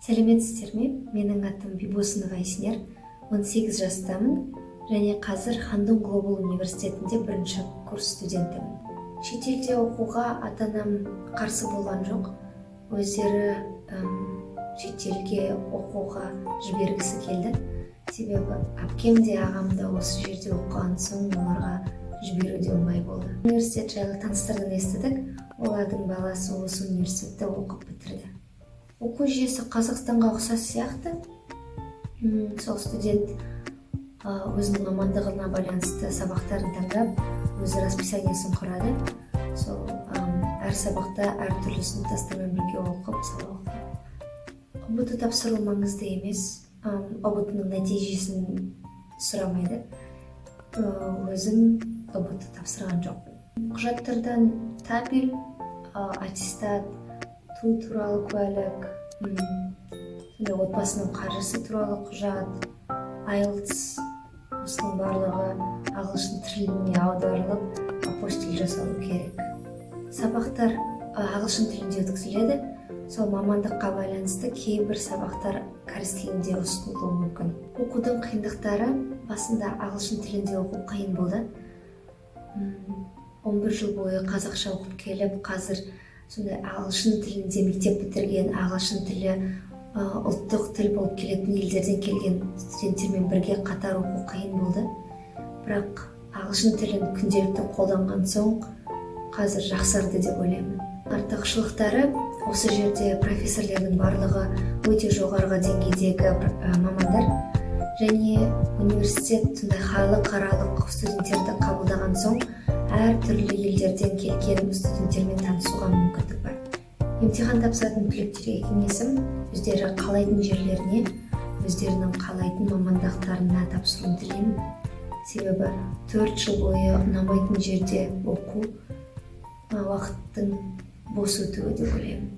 Сәлеметсіздер ме? Менің атым Бибосынова Айсенер, 18 жастамын және қазір Хандун Глобал университетінде бірінші курс студентімін. Шетелде оқуға ата-анам қарсы болған жоқ. Өздері шетелге оқуға жібергісі келді. Себебі әпкем де ағам да осы жерде оқыған соң оларға жіберуде оңай болды. Университет жайлы таныстардан естідік. Олардың баласы осы университетте оқып бітірді. Оқу жүйесі Қазақстанға ұқсас сияқты. Сол студент өзінің мамандығына байланысты сабақтарын таңдап, өзі расписаниясын құрады. Сол әр сабақта әртүрлі сыныптастармен бірге оқып, сабақ оқып. ұбт тапсыру маңызды емес. ұбт-ның нәтижесін сұрамайды. Өзім ұбт тапсырған жоқпын. Құжаттардан табель, аттестат, туу туралы куәлік, отбасының қаржысы туралы құжат, IELTS, осының барлығы ағылшын тіліне аударылып, апостиль жасалу керек. Сабақтар ағылшын тілінде өткізіледі. Сол мамандыққа байланысты кейбір сабақтар кәріс тілінде ұсынылуы мүмкін. Оқудың қиындықтары басында ағылшын тілінде оқу қиын болды. 11 жыл бойы қазақша оқып келіп, қазір сондай ағылшын тілінде мектеп бітірген, ағылшын тілі ұлттық тіл болып келетін елдерден келген студенттермен бірге қатар оқу қиын болды. Бірақ ағылшын тілін күнделікті қолданған соң қазір жақсарды деп ойлаймын. Артықшылықтары осы жерде профессорлердің барлығы өте жоғарғы деңгейдегі мамандар, және университет сондай халықаралық студенттерді қабылдаған соң әртүрлі елдерден келген студенттермен танысуға мүмкіндік бар. Емтихан тапсыратын түлектерге кеңесім, өздері қалайтын жерлеріне, өздерінің қалайтын мамандықтарына тапсыруын тілеймін. Себебі 4 жыл бойы ұнамайтын жерде оқу уақыттың бос өтуі деп ойлаймын.